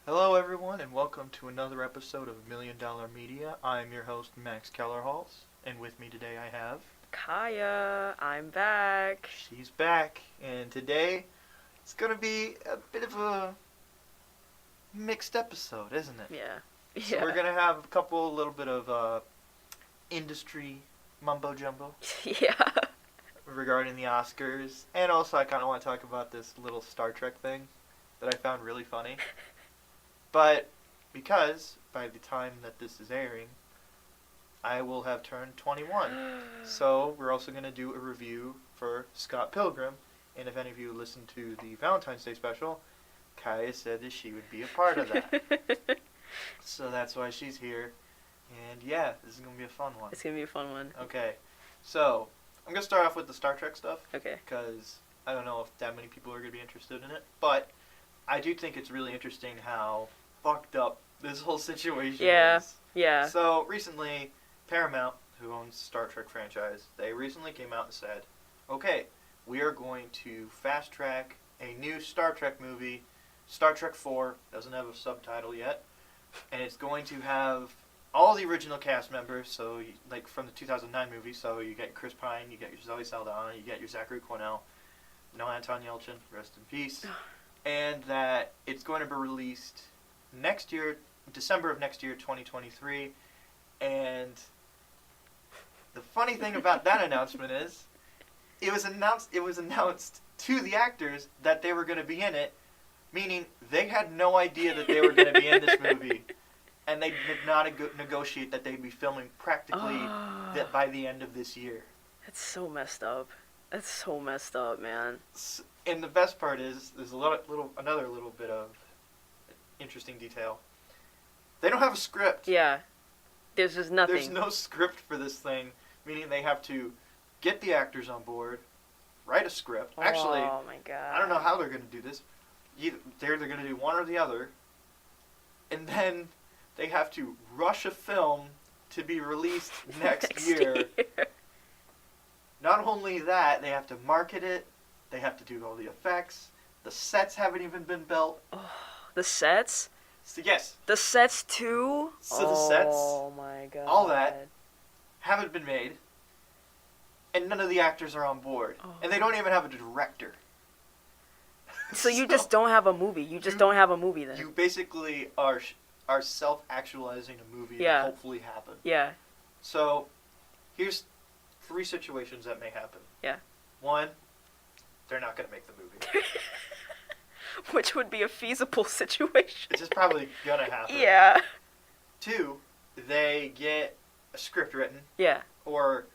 Hello, everyone, and welcome to another episode of Million Dollar Media. I'm your host, Max Kellerhalls, and with me today I have... Kyah, I'm back. She's back, and today it's going to be a bit of a mixed episode, isn't it? Yeah. So we're going to have a little bit of industry mumbo-jumbo Yeah. regarding the Oscars, and also I kind of want to talk about this little Star Trek thing that I found really funny. But because by the time that this is airing, I will have turned 21. So we're also going to do a review for Scott Pilgrim. And if any of you listened to the Valentine's Day special, Kyah said that she would be a part of that. So that's why she's here. And yeah, this is going to be a fun one. It's going to be a fun one. Okay. So I'm going to start off with the Star Trek stuff. Okay. Because I don't know if that many people are going to be interested in it. But I do think it's really interesting how fucked up this whole situation is. Yeah. So recently, Paramount, who owns Star Trek franchise, they recently came out and said, okay, we are going to fast track a new Star Trek movie, Star Trek 4, doesn't have a subtitle yet, and it's going to have all the original cast members, so like from the 2009 movie, so you get Chris Pine, you get your Zoe Saldana, you get your Zachary Quinell, no Anton Yelchin, rest in peace, and that it's going to be released next year, December of next year, 2023, and the funny thing about that announcement is, it was announced to the actors that they were going to be in it, meaning they had no idea that they were going to be in this movie, and they did not negotiate that they'd be filming practically by the end of this year. That's so messed up. That's so messed up, man. And the best part is, there's another little bit of interesting detail. They don't have a script. Yeah. There's just nothing. There's no script for this thing, meaning they have to get the actors on board, write a script. Actually, oh my god. I don't know how they're going to do this. They're going to do one or the other, and then they have to rush a film to be released next year. Not only that, they have to market it, they have to do all the effects, the sets haven't even been built. Oh, the sets? So yes. The sets too? So the sets, oh my god. all that, haven't been made, and none of the actors are on board. Oh. And they don't even have a director. So you just don't have a movie. You just don't have a movie then. You basically are self-actualizing a movie Yeah. that hopefully happen. Yeah. So here's 3 situations that may happen. Yeah. 1, they're not going to make the movie. Which would be a feasible situation. It's just probably going to happen. Yeah. 2, they get a script written. Yeah. Or,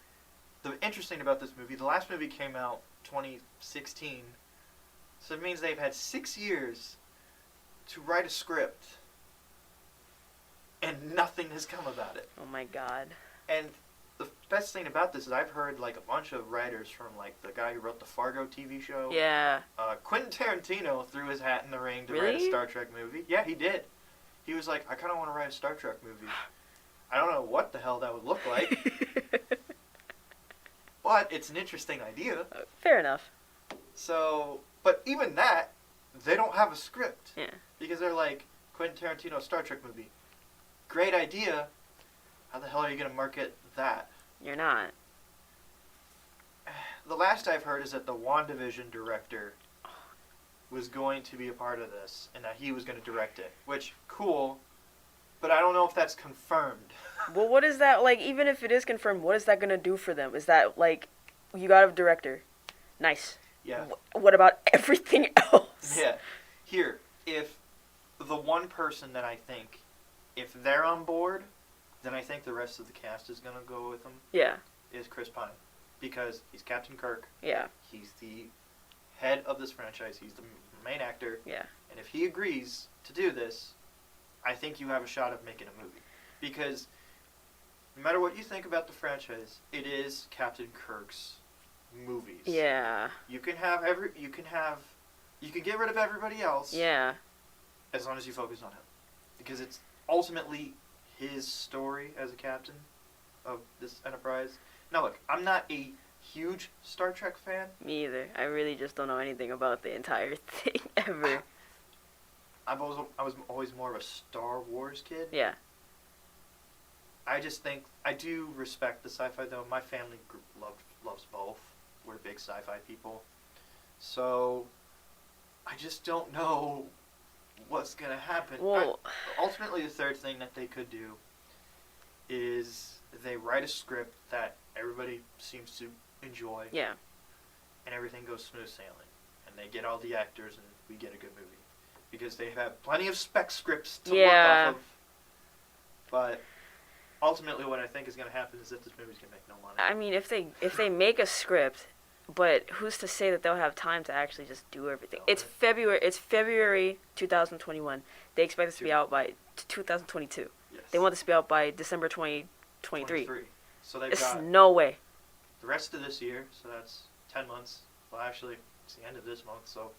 the interesting about this movie, the last movie came out 2016, so it means they've had 6 years to write a script, and nothing has come about it. Oh my god. And the best thing about this is I've heard like a bunch of writers from like the guy who wrote the Fargo TV show. Yeah. Quentin Tarantino threw his hat in the ring to Really? write a Star Trek movie. Yeah, he did. He was like, I kind of want to write a Star Trek movie. I don't know what the hell that would look like, but it's an interesting idea. Fair enough. So, but even that, they don't have a script. Yeah. Because they're like, Quentin Tarantino Star Trek movie. Great idea. How the hell are you going to market that? You're not. The last I've heard is that the WandaVision director was going to be a part of this, and that he was going to direct it. Which, cool, but I don't know if that's confirmed. Well, what is that, like, even if it is confirmed, what is that going to do for them? Is that, like, you got a director. Nice. Yeah. What about everything else? Yeah. Here, if the one person that I think, if they're on board, then I think the rest of the cast is going to go with them. Yeah. Is Chris Pine. Because he's Captain Kirk. Yeah. He's the head of this franchise. He's the main actor. Yeah. And if he agrees to do this, I think you have a shot of making a movie. Because no matter what you think about the franchise, it is Captain Kirk's movies. Yeah. You can get rid of everybody else. Yeah. As long as you focus on him. Because it's ultimately his story as a captain of this Enterprise. Now look, I'm not a huge Star Trek fan. Me either. I really just don't know anything about the entire thing ever. I was always more of a Star Wars kid. Yeah. I just think I do respect the sci-fi though. My family group loves both. We're big sci-fi people, so I just don't know what's gonna happen. Well, Ultimately, the third thing that they could do is they write a script that everybody seems to enjoy. Yeah. And everything goes smooth sailing, and they get all the actors, and we get a good movie because they have plenty of spec scripts to work off of. But ultimately, what I think is going to happen is that this movie's going to make no money. I mean, if they make a script, but who's to say that they'll have time to actually just do everything? No, It's February 2021. They expect this to be out by 2022. Yes. They want this to be out by December 2023. So they've It's got no way. the rest of this year, so that's 10 months. Well, actually, it's the end of this month, so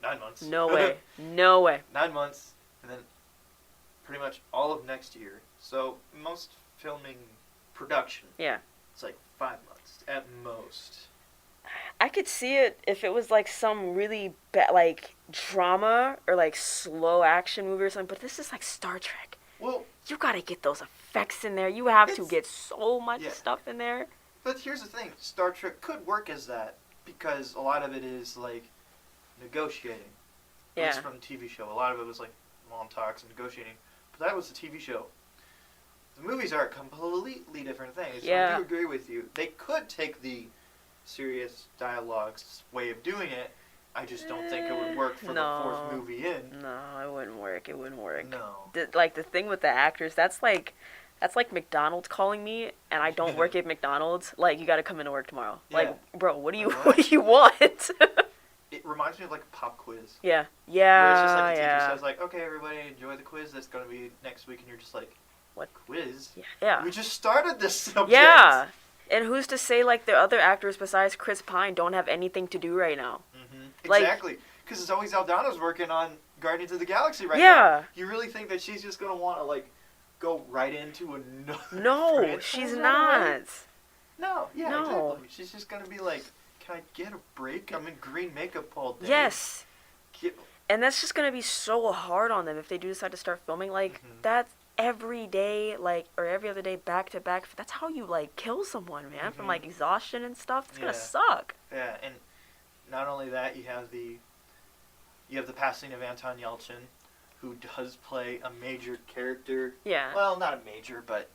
9 months. No way. No way. 9 months, and then pretty much all of next year. So most filming production, Yeah. it's like 5 months at most. I could see it if it was like some really bad, like drama or like slow action movie or something. But this is like Star Trek. Well, You gotta get those effects in there. You have to It's- get so much yeah. stuff in there. but here's the thing: Star Trek could work as that because a lot of it is like negotiating. At least Yeah. from the TV show, a lot of it was like long talks and negotiating. But that was the TV show. The movies are a completely different thing. So Yeah. I do agree with you. They could take the serious dialogues way of doing it. I just don't think it would work for No. the fourth movie in. No, it wouldn't work. It wouldn't work. No. Like the thing with the actors, that's like McDonald's calling me, and I don't work at McDonald's. Like, you got to come into work tomorrow. Yeah. Like, bro, what do you What? what do you want? It reminds me of like a pop quiz. Yeah. Where it's just like the teacher Yeah. says like, okay, everybody enjoy the quiz that's going to be next week, and you're just like, What? Quiz? Yeah. We just started this subject. Yeah. And who's to say like the other actors besides Chris Pine don't have anything to do right now? Mm-hmm. Like- Exactly. Because it's always Aldana's working on Guardians of the Galaxy right now. Yeah. You really think that she's just going to want to like go right into another No, franchise she's right not. away? No. Yeah, No. exactly. She's just going to be like, can I get a break? I'm in green makeup all day. Yes. Get- And that's just gonna be so hard on them if they do decide to start filming. Like, Mhm. that's every day, like, or every other day back to back. That's how you, like, kill someone, man, from, Mhm. like, exhaustion and stuff. It's gonna Yeah. suck. Yeah, and not only that, you have the passing of Anton Yelchin, who does play a major character. Yeah. Well, not a major, but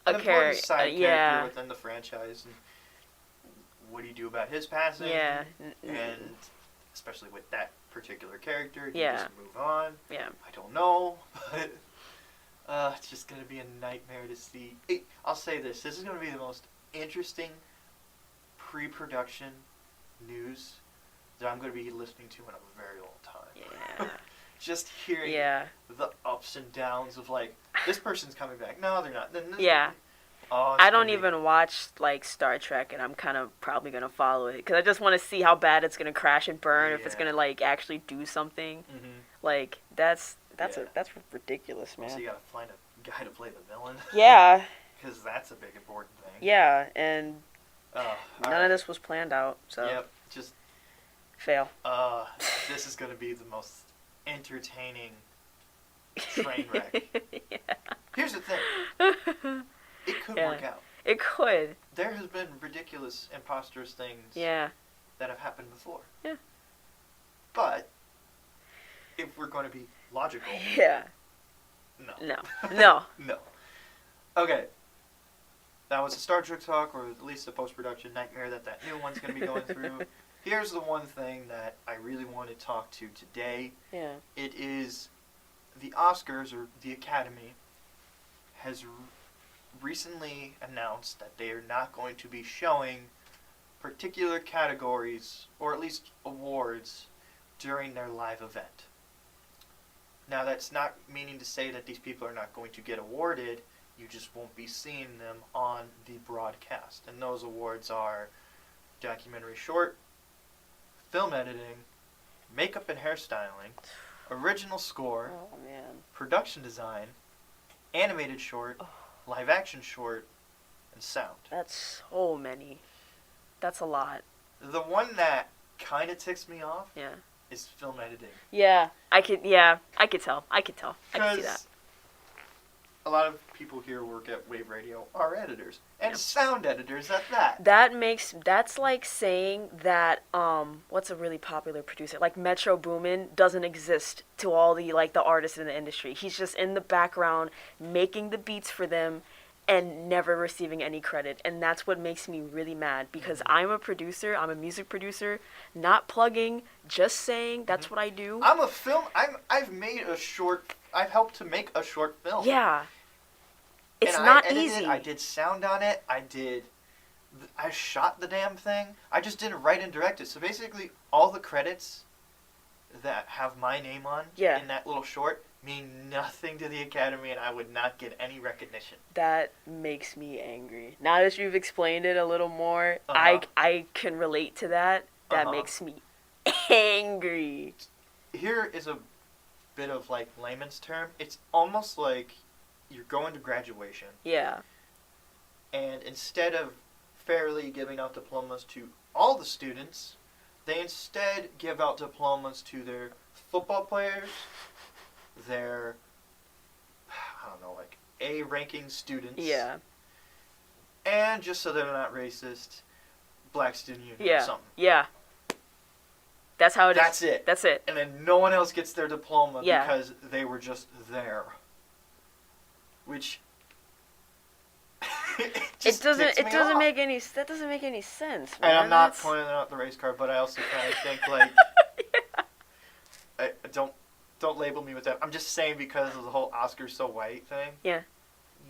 A an important character, side yeah. character within the franchise. And what do you do about his passing? Yeah. And especially with that particular character, do Yeah. you just move on? Yeah. I don't know, but it's just gonna be a nightmare to see. I'll say this: this is gonna be the most interesting pre-production news that I'm gonna be listening to in a very long time. Yeah. Just hearing Yeah. the ups and downs of like, this person's coming back. No, they're not. Then this Yeah. Oh, it's I don't gonna be- even watch, like, Star Trek, and I'm kind of probably gonna follow it. Because I just want to see how bad it's gonna crash and burn, if it's Yeah. gonna, like, actually do something. Mhm. Like, that's Yeah. that's ridiculous, man. So you gotta find a guy to play the villain. Yeah. Because that's a big important thing. Yeah, and All none right. of this was planned out, so Yep. Just fail. this is gonna be the most entertaining train wreck. Yeah. Here's the thing. It could Yeah. work out. It could. There has been ridiculous, imposterous things Yeah. that have happened before. Yeah. But if we're going to be logical, Yeah. no. No. No. No. Okay. That was a Star Trek talk, or at least a post-production nightmare that new one's going to be going through. Here's the one thing that I really want to talk to today. Yeah. It is the Oscars, or the Academy, has recently announced that they are not going to be showing particular categories, or at least awards, during their live event. Now, that's not meaning to say that these people are not going to get awarded. You just won't be seeing them on the broadcast. And those awards are documentary short, film editing, makeup and hairstyling, original score, Oh man. production design, animated short, live action short, and sound. That's so many. That's a lot. The one that kind of ticks me off Yeah. is film editing. Yeah, I could tell. I could see that. Because a lot of people here who work at Wave Radio are editors. And sound editors at that. That's like saying that, what's a really popular producer? Like Metro Boomin doesn't exist to all the, like, the artists in the industry. He's just in the background making the beats for them and never receiving any credit. And that's what makes me really mad, because I'm a producer, I'm a music producer, not plugging, just saying that's what I do. I've helped to make a short film. Yeah. It's and not I edited, easy. I did sound on it. I shot the damn thing. I just didn't write and direct it. So basically, all the credits that have my name on in that little short mean nothing to the Academy, and I would not get any recognition. That makes me angry. Now that you've explained it a little more, I can relate to that. That makes me angry. Here is a bit of, like, layman's term. It's almost like you're going to graduation. Yeah. And instead of fairly giving out diplomas to all the students, they instead give out diplomas to their football players, their, I don't know, like, A-ranking students. Yeah. And, just so they're not racist, Black Student Union or something. Yeah. That's how it is. That's it. That's it. And then no one else gets their diploma because they were just there. Which it doesn't make any sense, man. And I'm not pointing out the race card, but I also kind of think, like, don't label me with that. I'm just saying, because of the whole Oscars so white thing. Yeah.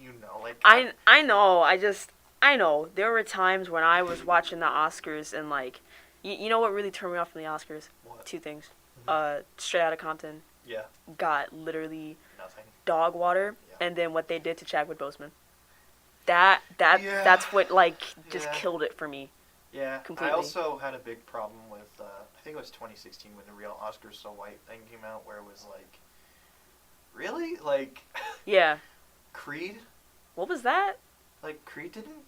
You know, like, I know. I know. There were times when I was watching the Oscars and, like, you know what really turned me off from the Oscars? What? Two things. Straight Outta Compton. Yeah. Got literally nothing. Dog water, and then what they did to Chadwick Boseman. That's what, like, just killed it for me. Yeah. Completely. I also had a big problem with I think it was 2016 when the real Oscars So White thing came out, where it was like, really, like, yeah, Creed. What was that? Like, Creed didn't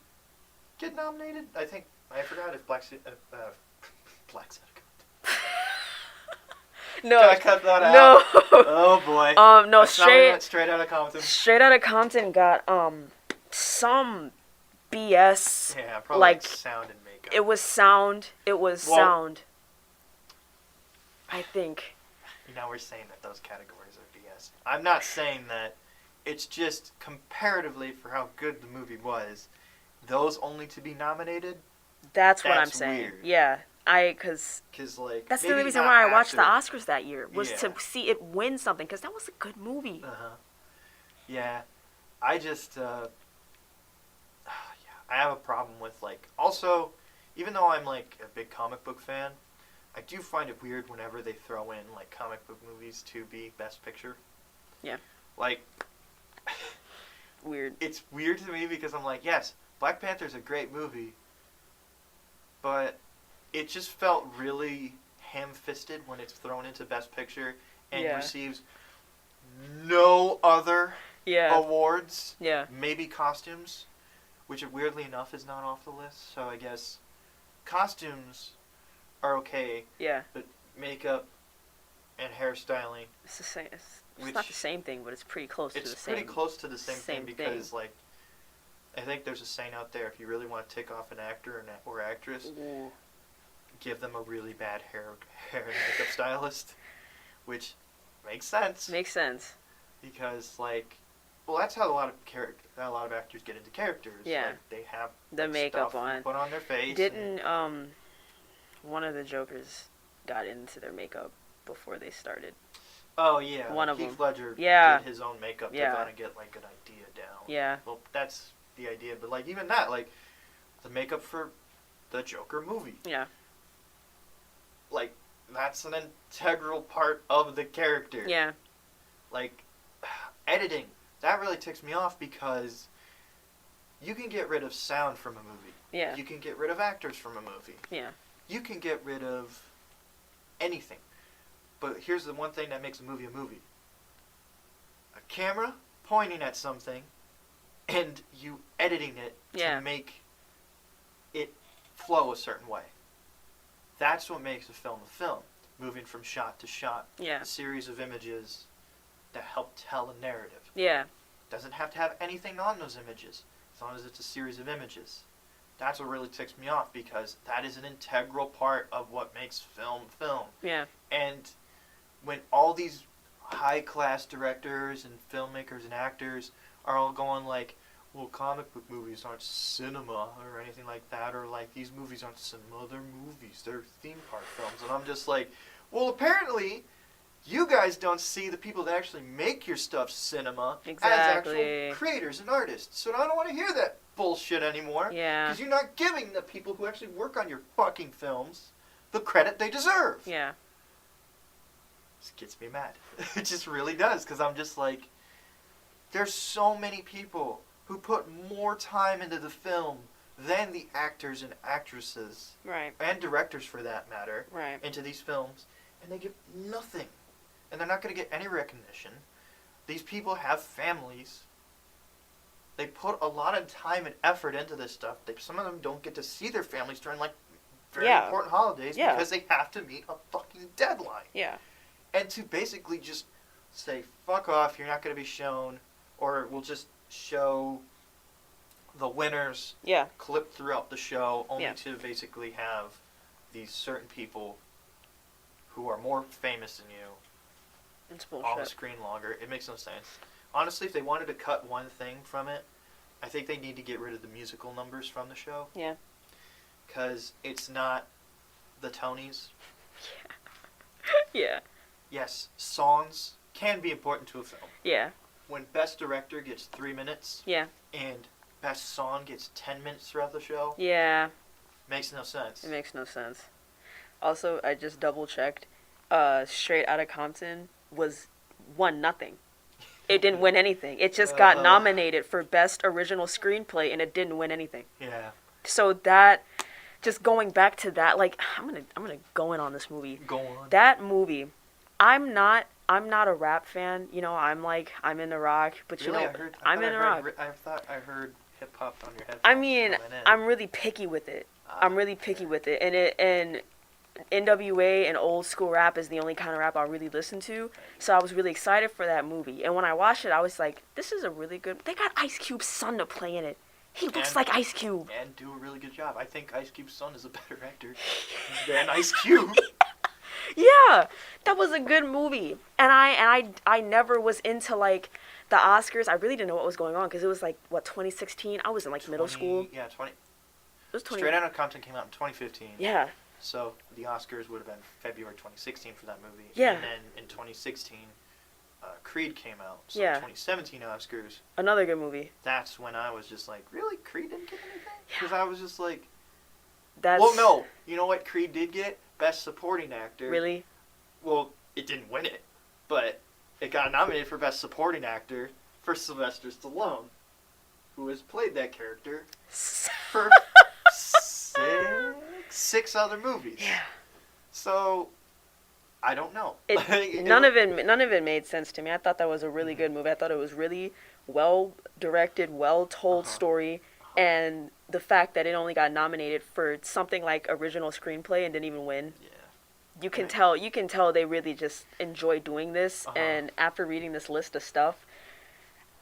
get nominated. I forgot if Black Sabbath. No. Can I cut that out? No. Oh boy. No, That's Straight Outta Compton. Straight Outta Compton got some BS. Yeah, probably like sound and makeup. It was sound. Sound. I think. Now we're saying that those categories are BS. I'm not saying that. It's just comparatively for how good the movie was, those only to be nominated. That's what I'm saying. Weird. Yeah. Cause like, that's the only reason why I watched the Oscars that year, was to see it win something, because that was a good movie. Yeah. I just, I have a problem with, like, also, even though I'm, like, a big comic book fan, I do find it weird whenever they throw in, like, comic book movies to be Best Picture. Yeah. Like, weird. It's weird to me because I'm like, yes, Black Panther's a great movie, but it just felt really ham-fisted when it's thrown into Best Picture and receives no other awards. Yeah. Maybe costumes, which weirdly enough is not off the list. So I guess costumes are okay. Yeah. But makeup and hairstyling. It's the same. It's not the same thing, but it's pretty close to the same. It's pretty close to the same thing because, like, I think there's a saying out there: if you really want to tick off an actor or actress, give them a really bad hair and makeup stylist, which makes sense. Makes sense. Because, like, well, that's how a lot of actors get into characters. Yeah. Like, they have the makeup stuff put on their face. Didn't one of the Jokers got into their makeup before they started? Oh yeah. One of Heath them. Ledger did his own makeup to kind of get, like, an idea down. Yeah. Well, that's the idea, but, like, even that, like, the makeup for the Joker movie. Yeah. Like, that's an integral part of the character. Yeah. Like, editing, that really ticks me off because you can get rid of sound from a movie. Yeah. You can get rid of actors from a movie. Yeah. You can get rid of anything. But here's the one thing that makes a movie: a camera pointing at something and you editing it to make it flow a certain way. That's what makes a film a film. moving from shot to shot. Yeah. A series of images that help tell a narrative. Yeah. Doesn't have to have anything on those images, as long as it's a series of images. That's what really ticks me off, because that is an integral part of what makes film film. Yeah. And when all these high-class directors and filmmakers and actors are all going like, well, comic book movies aren't cinema or anything like that, or like these movies aren't cinema, they're movies, they're theme park films. And I'm just like, well, apparently you guys don't see the people that actually make your stuff cinema as actual creators and artists. So I don't want to hear that bullshit anymore. Yeah. Because you're not giving the people who actually work on your fucking films the credit they deserve. Yeah. This gets me mad. It just really does, because I'm just like, there's so many people who put more time into the film than the actors and actresses, right, and directors for that matter, right, into these films, and they get nothing. And they're not going to get any recognition. These people have families. They put a lot of time and effort into this stuff. Some of them don't get to see their families during like very important holidays because they have to meet a fucking deadline. Yeah. And to basically just say, fuck off, you're not going to be shown, or we'll just show the winners clipped throughout the show, only to basically have these certain people who are more famous than you on the screen longer. It makes no sense. Honestly, if they wanted to cut one thing from it, I think they need to get rid of the musical numbers from the show. Yeah. Because it's not the Tonys. Yeah. Yes, songs can be important to a film. Yeah. When Best Director gets 3 minutes, and Best Song gets 10 minutes throughout the show, makes no sense. It makes no sense. Also, I just double checked. Straight Outta Compton won nothing. It didn't win anything. It just got nominated for Best Original Screenplay, and it didn't win anything. Yeah. So that, just going back to that, like I'm gonna go in on this movie. Go on. That movie, I'm not a rap fan. You know, I'm into rock, but you know, I'm into rock. I thought I heard hip hop on your headphones. I mean, I'm really picky with it. And NWA and old school rap is the only kind of rap I really listen to. So I was really excited for that movie. And when I watched it, I was like, this is a really good... They got Ice Cube's son to play in it. He looks like Ice Cube. And do a really good job. I think Ice Cube's son is a better actor than Ice Cube. Yeah, that was a good movie. And I never was into, like, the Oscars. I really didn't know what was going on because it was, like, 2016? I was in, like, middle school. Yeah, 20... It was 20... Straight Outta Compton came out in 2015. Yeah. So the Oscars would have been February 2016 for that movie. Yeah. And then in 2016, Creed came out. So 2017 Oscars. Another good movie. That's when I was just like, really? Creed didn't get anything? Because I was just like... That's... Well, no. You know what Creed did get? Best Supporting Actor. Really? Well, it didn't win it. But it got nominated for Best Supporting Actor for Sylvester Stallone, who has played that character for... six other movies. Yeah. So, I don't know. None of it made sense to me. I thought that was a really good movie. I thought it was really well directed, well told story, and the fact that it only got nominated for something like original screenplay and didn't even win. Yeah. You can tell they really just enjoy doing this. And after reading this list of stuff,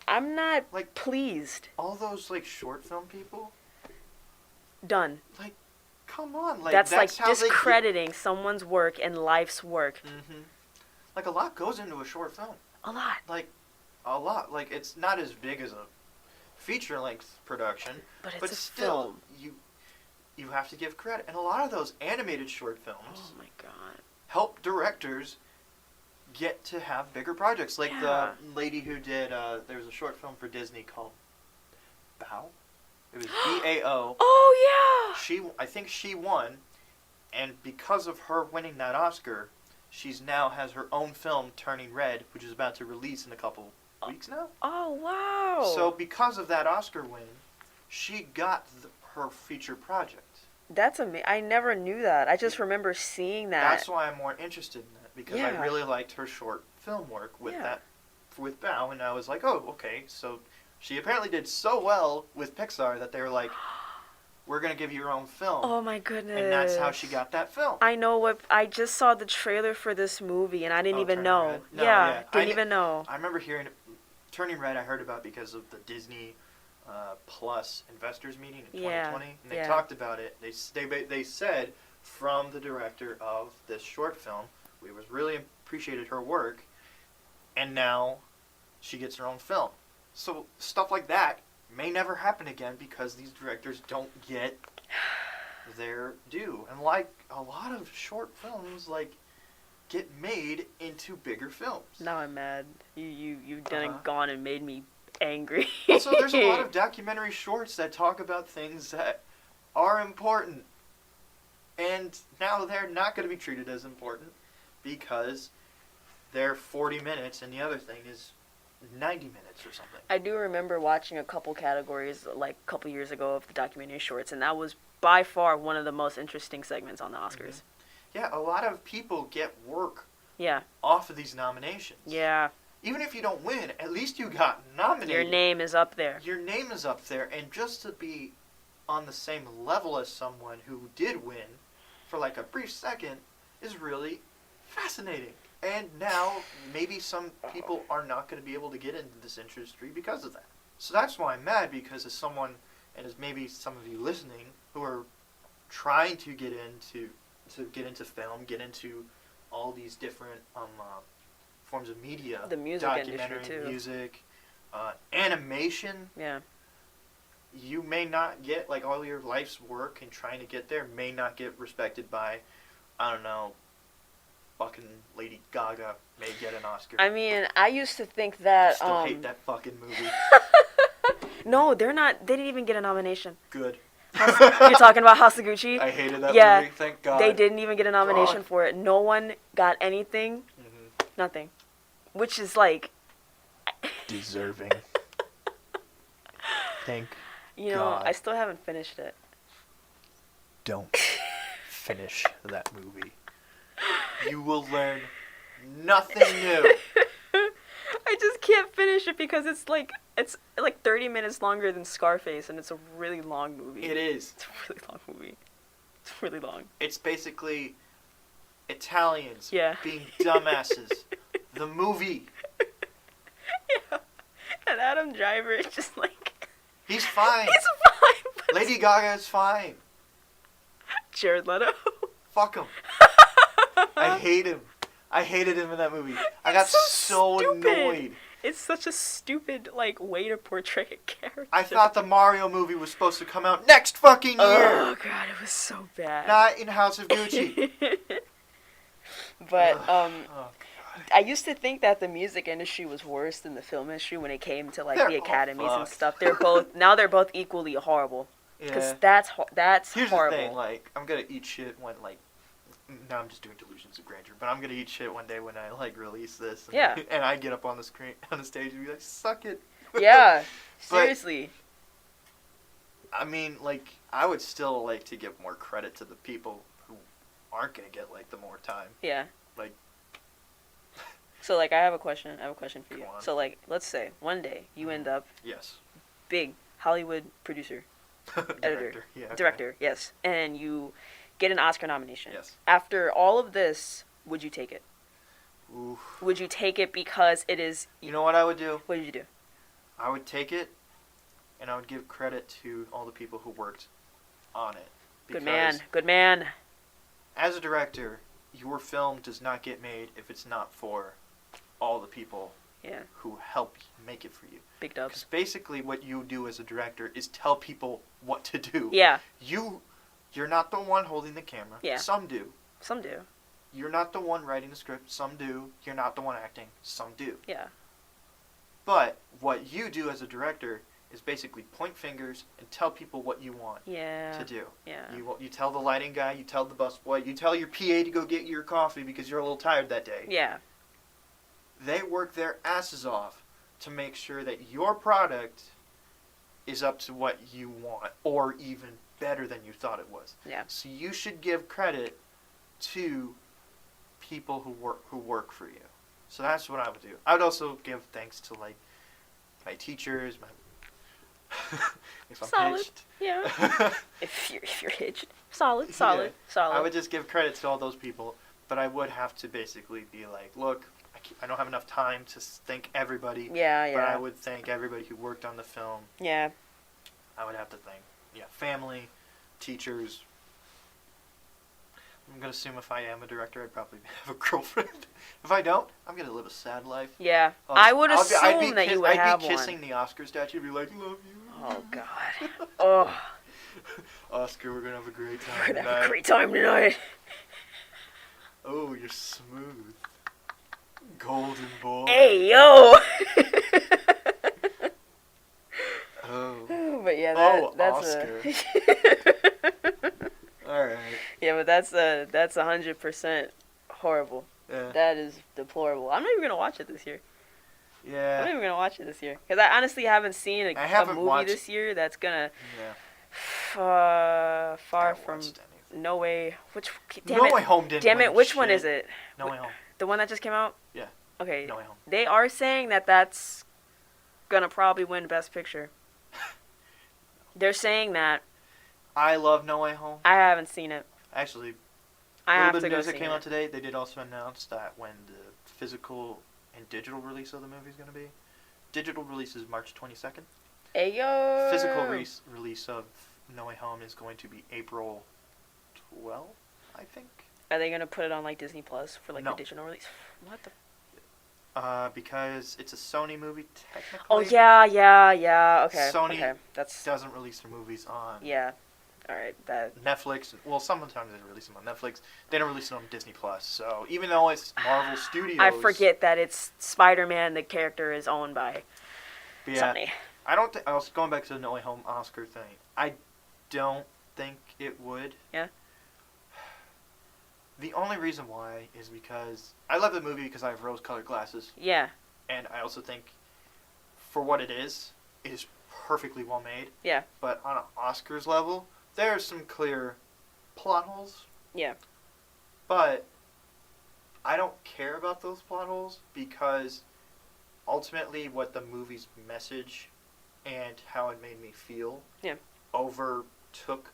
I'm not pleased. All those short film people. Done. Come on, that's discrediting someone's work and life's work. Mm-hmm. A lot goes into a short film. A lot. A lot. It's not as big as a feature-length production, but still, you have to give credit. And a lot of those animated short films, oh my god, help directors get to have bigger projects. The lady who did, there was a short film for Disney called Bao. It was BAO. Oh yeah. I think she won, and because of her winning that Oscar, she's now has her own film Turning Red, which is about to release in a couple weeks now. Oh wow. So because of that Oscar win, she got her feature project. That's amazing. I never knew that. I just remember seeing that. That's why I'm more interested in that, because I really liked her short film work with with Bao, and I was like, oh, okay, so she apparently did so well with Pixar that they were like, we're going to give you your own film. Oh my goodness. And that's how she got that film. I know what, I just saw the trailer for this movie and I didn't even know. No, Didn't even know. I remember hearing Turning Red. I heard about because of the Disney Plus investors meeting in 2020, and they talked about it. They said from the director of this short film, we was really appreciated her work, and now she gets her own film. So stuff like that may never happen again because these directors don't get their due. And like a lot of short films, like get made into bigger films. Now I'm mad. You've done gone and made me angry. Also, there's a lot of documentary shorts that talk about things that are important, and now they're not going to be treated as important because they're 40 minutes and the other thing is 90 minutes or something. I do remember watching a couple categories like a couple years ago of the documentary shorts, and that was by far one of the most interesting segments on the Oscars. Yeah, a lot of people get work Yeah. off of these nominations. Yeah. Even if you don't win, at least you got nominated. Your name is up there. Your name is up there, and just to be on the same level as someone who did win for like a brief second is really fascinating. And now maybe some people are not going to be able to get into this industry because of that. So that's why I'm mad, because as someone, and as maybe some of you listening who are trying to get into film, get into all these different forms of media, the music documentary, industry too. music, animation. Yeah. You may not get, like, all your life's work and trying to get there may not get respected by, I don't know, fucking Lady Gaga may get an Oscar. I mean, I used to think that. I still hate that fucking movie. No, they're not. They didn't even get a nomination. Good. You're talking about House of Gucci? I hated that Yeah, movie. Thank God. they didn't even get a nomination for it. No one got anything. Nothing. Which is like. Deserving. Thank You know, God. I still haven't finished it. Don't finish that movie. You will learn nothing new. I just can't finish it because it's like 30 minutes longer than Scarface, and it's a really long movie. It is. It's a really long movie. It's really long. It's basically Italians Yeah. being dumbasses. The movie. Yeah. And Adam Driver is just like... He's fine. He's fine, but... Lady Gaga is fine. Jared Leto. Fuck him. I hate him. I hated him in that movie. I got so so stupid. annoyed. It's such a stupid, like, way to portray a character. I thought the Mario movie was supposed to come out next fucking year. Oh, God, it was so bad. Not in House of Gucci. But, Oh, I used to think that the music industry was worse than the film industry when it came to, like, They're the academies all and fucked. stuff. Now they're both equally horrible. Because Yeah. that's Here's horrible. the thing, like, I'm gonna eat shit when, like, now I'm just doing delusions of grandeur, but I'm gonna eat shit one day when I, like, release this. And, Yeah. And I get up on the screen, on the stage and be like, suck it. Yeah, But- seriously. I mean, like, I would still like to give more credit to the people who aren't gonna get, like, the more time. Yeah. Like... So, like, I have a question for you. Go on. So, like, let's say one day you end up Yes. big Hollywood producer, editor, Yeah, okay. director, yes, and you get an Oscar nomination. Yes. After all of this, would you take it? Oof. Would you take it because it is... You know what I would do? What did you do? I would take it, and I would give credit to all the people who worked on it. Good man. Good man. As a director, your film does not get made if it's not for all the people Yeah. who help make it for you. Big dubs. Because basically what you do as a director is tell people what to do. Yeah. You're not the one holding the camera. Yeah. Some do. Some do. You're not the one writing the script. Some do. You're not the one acting. Some do. Yeah. But what you do as a director is basically point fingers and tell people what you want Yeah. to do. Yeah. You tell the lighting guy, you tell the busboy, you tell your PA to go get your coffee because you're a little tired that day. Yeah. They work their asses off to make sure that your product is up to what you want or even better than you thought it was. Yeah. So you should give credit to people who work for you. So that's what I would do. I would also give thanks to, like, my teachers, If I'm Solid. hitched. Yeah. if you're hitched, solid. I would just give credit to all those people, but I would have to basically be like, look, I don't have enough time to thank everybody. Yeah. But I would thank everybody who worked on the film. Yeah. I would have to thank, family, teachers. I'm gonna assume if I am a director, I'd probably have a girlfriend. If I don't, I'm gonna live a sad life. Yeah. I would assume that you would have one. I'd be kissing the Oscar statue and be like, love you. Oh, God. Oh. Oscar, we're gonna have a great time We're gonna have a great time tonight. Oh, you're smooth. Golden boy. Hey, yo! Oh. But yeah, that's Oscar. Alright. Yeah, but that's 100% horrible. Yeah. That is deplorable. I'm not even gonna watch it this year. Yeah. I'm not even gonna watch it this year because I honestly haven't seen a movie this year that's gonna. Far from No Way. No Way Home didn't. Damn it! Which one is it? No Way Home. The one that just came out. Yeah. Okay. No Way Home. They are saying that that's gonna probably win Best Picture. They're saying that. I love No Way Home. I haven't seen it. Actually, I have to go see it. The news that came out today, they did also announce that when the physical and digital release of the movie is going to be. Digital release is March 22nd. Ayo. Physical release of No Way Home is going to be April 12th, I think. Are they going to put it on like Disney Plus for like No. the digital release? What the? Because it's a Sony movie technically. Oh yeah. Okay. Sony That's doesn't release their movies on. Yeah. All right. That. Netflix. Well, sometimes they release them on Netflix. They don't release them on Disney Plus. So even though it's Marvel Studios, I forget that it's Spider-Man. The character is owned by Sony. I don't. I was going back to the No Way Home Oscar thing. I don't think it would. Yeah. The only reason why is because I love the movie because I have rose-colored glasses. Yeah. And I also think, for what it is perfectly well made. Yeah. But on an Oscars level, there are some clear plot holes. Yeah. But I don't care about those plot holes because ultimately what the movie's message and how it made me feel overtook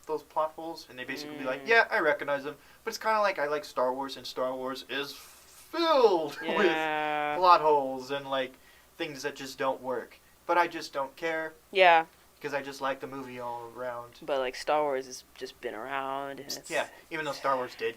those plot holes, and they basically be like, yeah, I recognize them, but it's kind of like I like Star Wars, and Star Wars is filled with plot holes and like things that just don't work. But I just don't care. Yeah. Because I just like the movie all around. But like Star Wars has just been around, and it's even though Star Wars did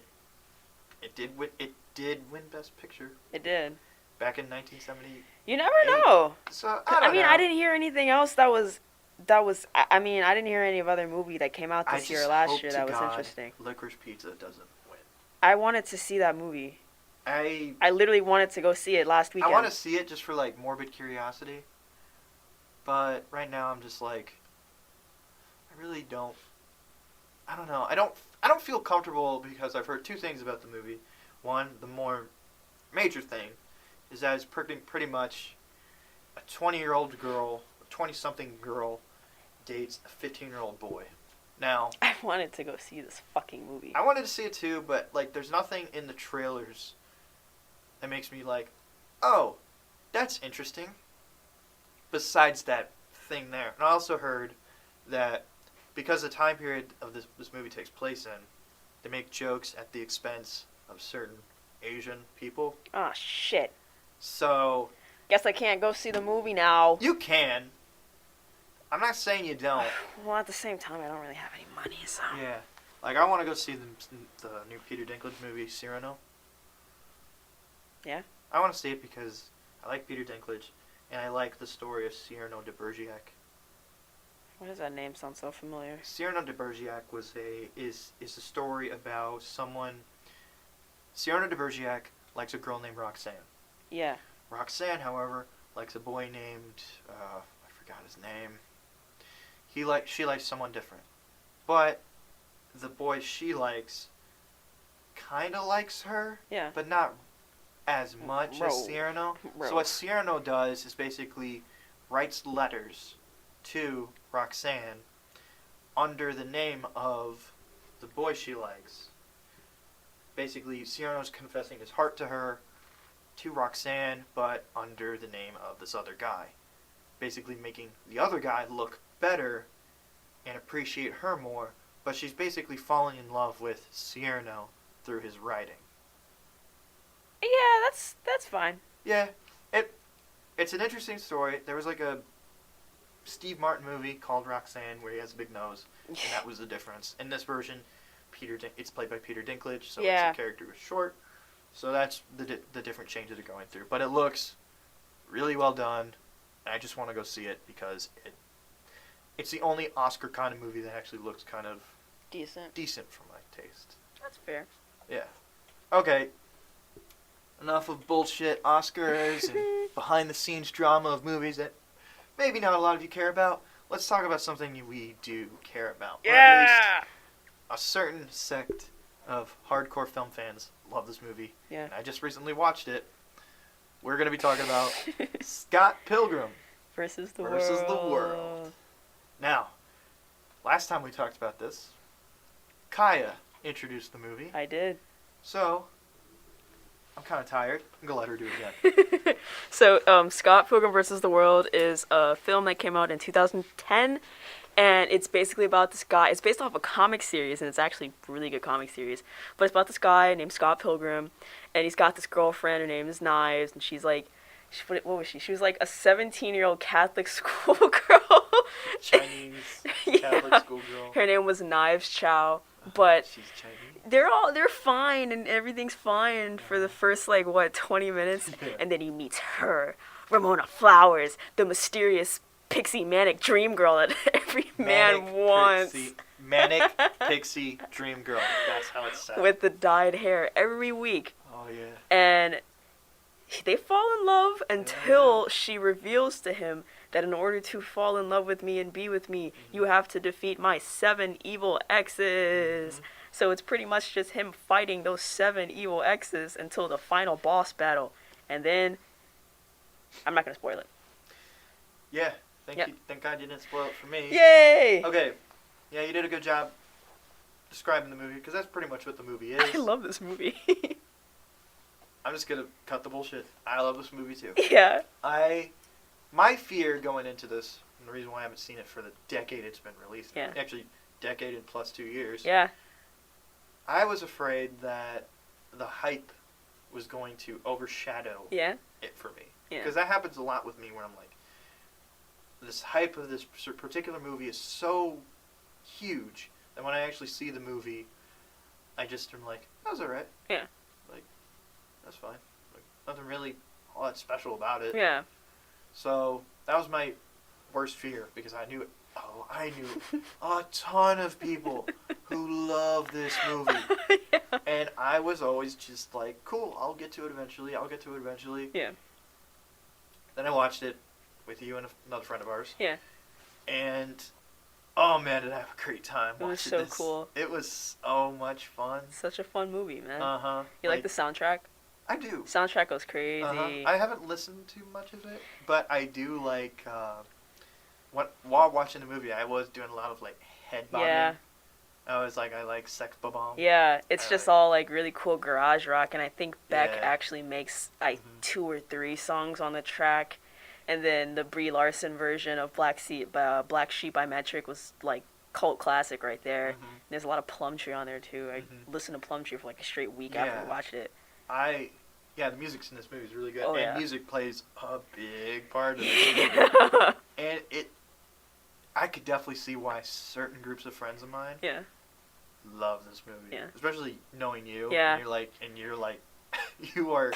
win Best Picture. It did. Back in 1970. You never know. So I mean, I didn't hear anything else that was. I mean, I didn't hear any other movie that came out this year or last year that was interesting. Licorice Pizza doesn't win. I wanted to see that movie. I literally wanted to go see it last weekend. I want to see it just for like morbid curiosity. But right now I'm just like, I really don't. I don't know. I don't feel comfortable because I've heard two things about the movie. One, the more major thing, is that it's pretty much a 20-year-old girl, a 20-something girl, dates a 15-year-old boy. Now, I wanted to go see this fucking movie. I wanted to see it too, but like, there's nothing in the trailers that makes me like, oh, that's interesting. Besides that thing there, and I also heard that because the time period of this movie takes place in, they make jokes at the expense of certain Asian people. Oh shit. So guess I can't go see the movie now. You can. I'm not saying you don't. Well, at the same time, I don't really have any money, so. Yeah. Like, I want to go see the new Peter Dinklage movie, Cyrano. Yeah? I want to see it because I like Peter Dinklage, and I like the story of Cyrano de Bergerac. Why does that name sound so familiar? Cyrano de Bergerac is a story about someone... Cyrano de Bergerac likes a girl named Roxanne. Yeah. Roxanne, however, likes a boy named... I forgot his name. She likes someone different. But the boy she likes kind of likes her, but not as much as Cyrano. So what Cyrano does is basically writes letters to Roxanne under the name of the boy she likes. Basically, Cyrano's confessing his heart to her, to Roxanne, but under the name of this other guy. basically making the other guy look better and appreciate her more, but she's basically falling in love with Cierno through his writing. Yeah, that's fine. Yeah, it's an interesting story. There was like a Steve Martin movie called Roxanne where he has a big nose, and that was the difference. In this version, it's played by Peter Dinklage, so Yeah. it's a character who's short. So that's the different changes they're going through. But it looks really well done, and I just want to go see it because it's the only Oscar kind of movie that actually looks kind of decent for my taste. That's fair. Yeah. Okay. Enough of bullshit Oscars and behind-the-scenes drama of movies that maybe not a lot of you care about. Let's talk about something we do care about. Or at least a certain sect of hardcore film fans love this movie. Yeah. And I just recently watched it. We're going to be talking about Scott Pilgrim versus the world. Now, last time we talked about this, Kyah introduced the movie. I did. So, I'm kind of tired. I'm going to let her do it again. So, Scott Pilgrim versus the World is a film that came out in 2010, and it's basically about this guy. It's based off a comic series, and it's actually a really good comic series. But it's about this guy named Scott Pilgrim, and he's got this girlfriend. Her name is Knives, and she's like, what was she? She was like a 17-year-old Catholic schoolgirl. Chinese Catholic schoolgirl. Her name was Knives Chow, but she's Chinese. They're fine and everything's fine for the first 20 minutes, and then he meets her, Ramona Flowers, the mysterious pixie manic dream girl that every man wants. Manic pixie dream girl. That's how it's said. With the dyed hair every week. Oh yeah. And they fall in love until she reveals to him that in order to fall in love with me and be with me, you have to defeat my 7 evil exes. So it's pretty much just him fighting those 7 evil exes until the final boss battle. And then, I'm not going to spoil it. Yeah. Thank God you didn't spoil it for me. Yay! Okay. Yeah, you did a good job describing the movie, because that's pretty much what the movie is. I love this movie. I'm just going to cut the bullshit. I love this movie too. Yeah. My fear going into this, and the reason why I haven't seen it for the decade it's been released, actually decade and plus 2 years. Yeah. I was afraid that the hype was going to overshadow it for me. Because that happens a lot with me where I'm like, this hype of this particular movie is so huge that when I actually see the movie, I just am like, that was alright. Yeah. Like, that's fine. Like, nothing really all that special about it. Yeah. So, that was my worst fear, because I knew a ton of people who love this movie. Yeah. And I was always just like, cool, I'll get to it eventually. Yeah. Then I watched it with you and another friend of ours. Yeah. And, oh man, did I have a great time watching this. It was so cool. It was so much fun. Such a fun movie, man. Uh-huh. You like the soundtrack? I do. Soundtrack goes crazy. I haven't listened to much of it, but I do like, while watching the movie, I was doing a lot of head bobbing. Yeah. I like Sex Bomb. Yeah, it's just all really cool garage rock, and I think Beck actually makes 2 or 3 songs on the track, and then the Brie Larson version of Black Sheep by Metric was cult classic right there. And there's a lot of Plumtree on there too. I listened to Plumtree for a straight week after we watched it. The music's in this movie is really good, Oh, and music plays a big part of this movie. And I could definitely see why certain groups of friends of mine love this movie. Yeah. Especially knowing you. Yeah. And you're like, you are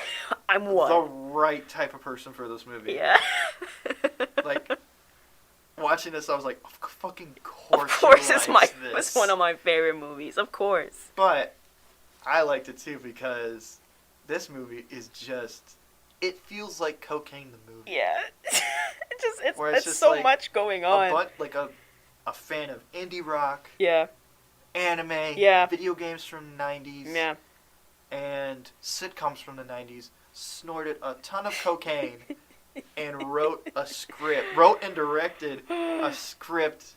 I'm what? the right type of person for this movie. Yeah. Watching this, I was like, of fucking course. Of course, this. it's one of my favorite movies. Of course. But I liked it too because this movie is just. It feels like Cocaine the movie. Yeah. it's just so much going on. A fan of indie rock. Yeah. Anime. Yeah. Video games from the 90s. Yeah. And sitcoms from the 90s. Snorted a ton of cocaine. And wrote and directed a script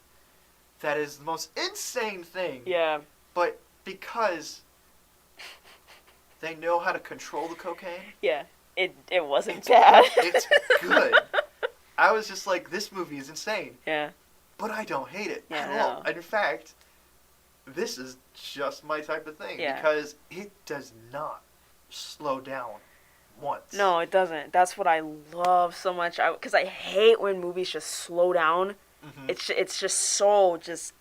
that is the most insane thing. Yeah. But because they know how to control the cocaine. Yeah. It wasn't bad. It's good. I was just like, this movie is insane. Yeah. But I don't hate it Yeah, at no. all. And in fact, this is just my type of thing. Yeah. Because it does not slow down once. No, it doesn't. That's what I love so much. Because I hate when movies just slow down. Mm-hmm. It's just so just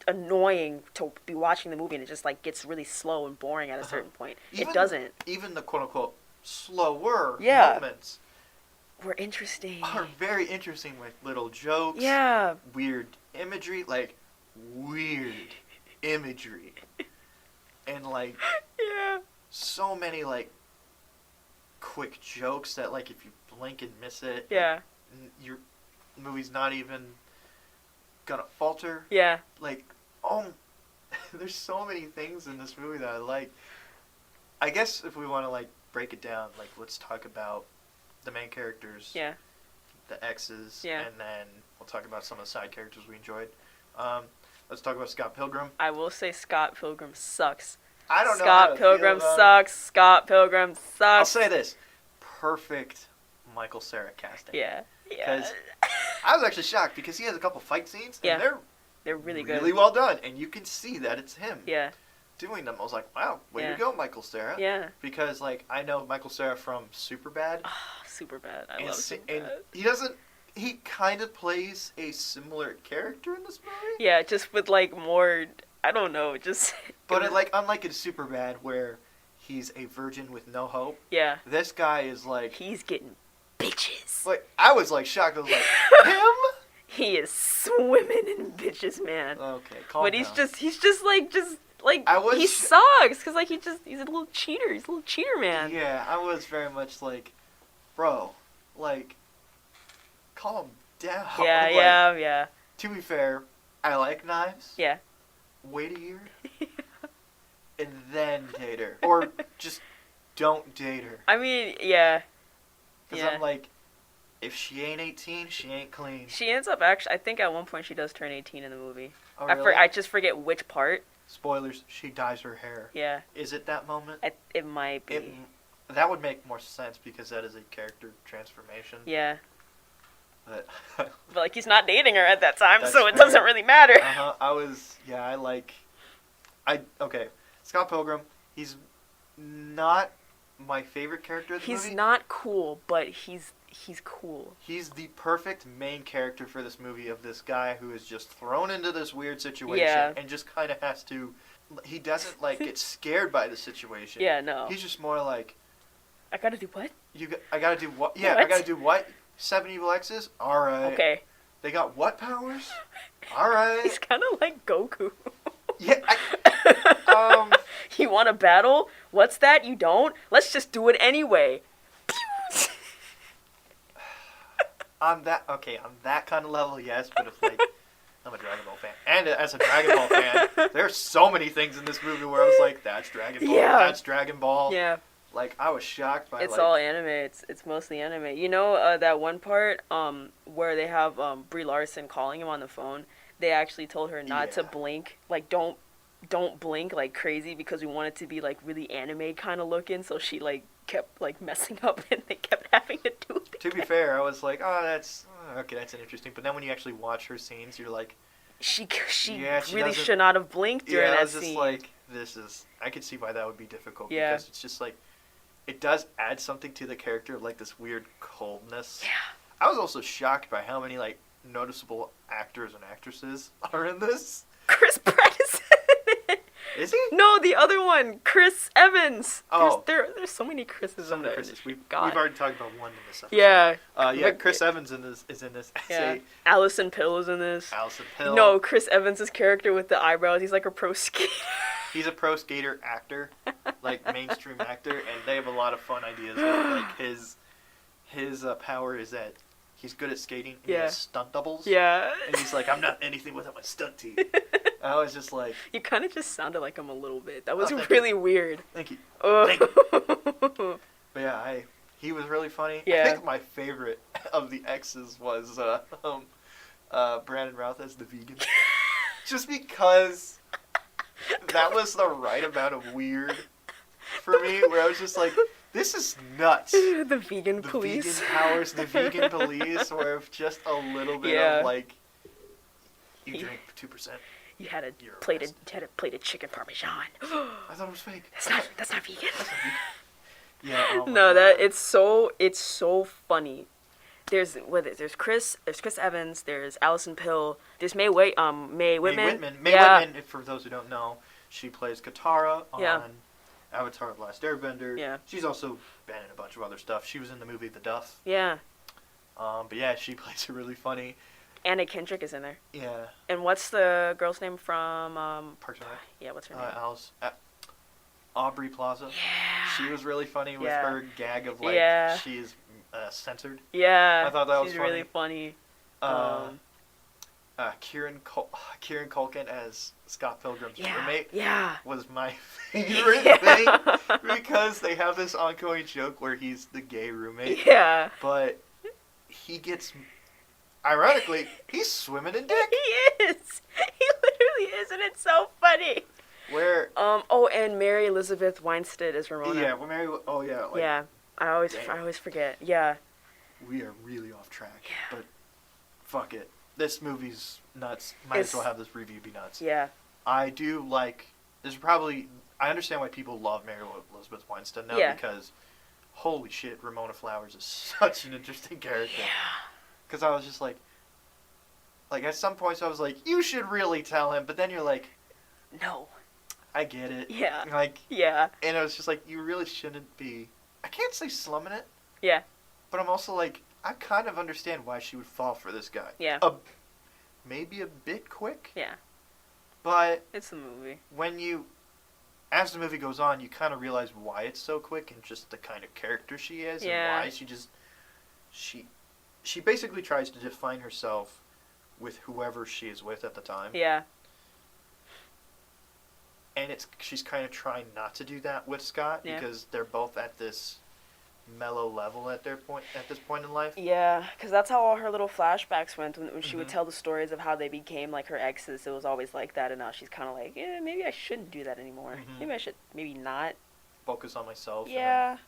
annoying to be watching the movie, and it just like gets really slow and boring at a certain point. It doesn't. Even the quote unquote slower Yeah. moments We're interesting. are very interesting with little jokes. Yeah. Weird imagery, like weird imagery, and like Yeah. so many like quick jokes that like if you blink and miss it, Yeah. your movie's not even gonna falter. Yeah. Like, oh, there's so many things in this movie that I like. I guess if we want to like break it down, like let's talk about the main characters, Yeah. the exes, Yeah. and then we'll talk about some of the side characters we enjoyed. Let's talk about Scott Pilgrim. I will say Scott Pilgrim sucks. I don't know how Scott to feel Pilgrim about it. sucks. Scott Pilgrim sucks. I'll say this: perfect Michael Cera casting. Yeah. Yeah. 'Cause I was actually shocked because he has a couple fight scenes, and Yeah. They're really good. really well done, and you can see that it's him Yeah. doing them. I was like, wow, way Yeah. to go, Michael Cera. Yeah. Because like I know Michael Cera from Superbad, Super bad. I and, love si- Superbad. and he doesn't. He kind of plays a similar character in this movie, Yeah, just with like more. I don't know. Just. but unlike in Superbad where he's a virgin with no hope, Yeah. this guy is like. He's getting bitches. Like I was like shocked. I was like, him? He is swimming in bitches, man. Okay, calm But down. he's just like I was he sh- sucks because like he's a little cheater. He's a little cheater, man. Yeah, I was very much like, bro, like, calm down. Yeah, Like, yeah. To be fair, I like knives. Yeah. Wait a year, and then date her, or just don't date her. I mean, yeah. Because Yeah. I'm like, if she ain't 18, she ain't clean. She ends up actually. I think at one point she does turn 18 in the movie. Oh, really? I just forget which part. Spoilers: she dyes her hair. Yeah. Is it that moment? It might be. That would make more sense because that is a character transformation. Yeah. But But like he's not dating her at that time, That's so it fair. doesn't really matter. Okay. Scott Pilgrim, he's not my favorite character of the movie. He's not cool, but he's cool. He's the perfect main character for this movie of this guy who is just thrown into this weird situation Yeah. and just kind of has to. He doesn't like get scared by the situation. Yeah, no. He's just more like, I gotta do what? I gotta do what? Yeah, I What? gotta do what? 7 evil X's? Alright. Okay. They got what powers? Alright. He's kind of like Goku. Yeah, You want to battle? What's that? You don't? Let's just do it anyway. on that kind of level, yes, but if like I'm a Dragon Ball fan, and as a Dragon Ball fan, there's so many things in this movie where I was like, "That's Dragon Ball, Yeah. that's Dragon Ball." Yeah. Like I was shocked by It's like all anime. It's mostly anime. You know that one part where they have Brie Larson calling him on the phone. They actually told her not to Yeah. blink. Like don't blink like crazy because we want it to be like really anime kind of looking. So she like kept like messing up and they kept having to do it. To be fair, I was like, "Oh, that's an interesting." But then when you actually watch her scenes, you're like, She Yeah, she really doesn't- should not have blinked during "Yeah." I that was just scene. like, "This is." I could see why that would be difficult Yeah. because it's just like, it does add something to the character of like this weird coldness. Yeah. I was also shocked by how many like noticeable actors and actresses are in this. Chris Pratt is in it. Is he? No, the other one, Chris Evans. Oh. There's so many Chris's Some in of the there. Chris's. We've God. already talked about one in this episode. Yeah. Yeah, But- Chris Evans is in this. Yeah. Say Allison Pill is in this. Allison Pill. No, Chris Evans' character with the eyebrows. He's like a pro skater. He's a pro skater actor, like mainstream actor, and they have a lot of fun ideas. With, like his power is that he's good at skating. And He Yeah. has stunt doubles. Yeah. And he's like, I'm not anything without my stunt team. I was just like, You kind of just sounded like him a little bit. That was thank really weird. thank you. Ugh. But yeah, he was really funny. Yeah. I think my favorite of the exes was Brandon Routh as the vegan. Just because that was the right amount of weird for me, where I was just like, This is nuts. The vegan The police. vegan powers, the vegan police, where just a little bit Yeah. of like, you drink 2%. You had a You're plated chicken parmesan. I thought it was fake. That's not vegan. Yeah. Oh my No, God. it's so funny. There's Chris Evans, there's Allison Pill, there's Mae Whitman. Mae Yeah. Whitman, for those who don't know, she plays Katara on Yeah. Avatar: The Last Airbender. Yeah. She's also been in a bunch of other stuff. She was in the movie The Duff. Yeah. But yeah, she plays a really funny. Anna Kendrick is in there. Yeah. And what's the girl's name from Parks and Rec. Yeah, what's her name? Alice. Aubrey Plaza. Yeah. She was really funny with Yeah. her gag of like Yeah. she is censored. Yeah. I thought that was she's funny. really funny. Kieran Culkin as Scott Pilgrim's Yeah. roommate Yeah. was my favorite Yeah. thing because they have this ongoing joke where he's the gay roommate, Yeah. but he gets, ironically, he's swimming in dick. He is. He literally is, and it's so funny. Where Oh, and Mary Elizabeth Winstead is Ramona. yeah, well, Mary. Oh yeah, like, Yeah. I always Damn. forget. Yeah. we are really off track. Yeah. But fuck it, this movie's nuts. Might as well have this review be nuts. Yeah. I do like. There's probably. I understand why people love Mary Elizabeth Winstead now Yeah. because, holy shit, Ramona Flowers is such an interesting character. Yeah. Because I was just like at some points I was like, you should really tell him, but then you're like, No. I get it. Yeah. Like, Yeah. and I was just like, you really shouldn't be. I can't say slumming it. Yeah. But I'm also like, I kind of understand why she would fall for this guy. Yeah. Maybe a bit quick. Yeah. But It's the movie. as the movie goes on, you kind of realize why it's so quick and just the kind of character she is Yeah. and why she basically tries to define herself with whoever she is with at the time. Yeah. And she's kind of trying not to do that with Scott Yeah. because they're both at this mellow level at this point in life. Yeah, because that's how all her little flashbacks went when she would Mhm. tell the stories of how they became like her exes. It was always like that, and now she's kind of like, yeah, maybe I shouldn't do that anymore. Mhm. Maybe I should, maybe not. Focus on myself. Yeah. And,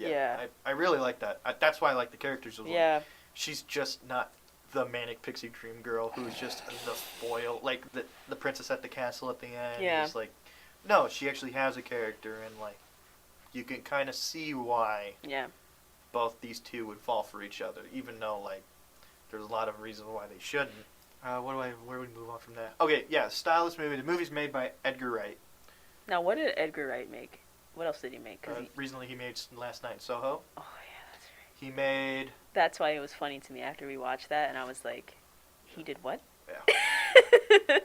Yeah. I really like that. That's why I like the characters. Yeah. She's just not the manic pixie dream girl who's just the foil, like the princess at the castle at the end. Yeah. It's like, no, she actually has a character, and like, you can kind of see why Yeah. both these two would fall for each other, even though like there's a lot of reasons why they shouldn't. Where do we move on from that? Okay, yeah, stylist movie. The movie's made by Edgar Wright. Now, what did Edgar Wright make? What else did he make? 'Cause Recently, he made Last Night in Soho. oh yeah, that's right. He made That's why it was funny to me after we watched that, and I was like, he did what? yeah.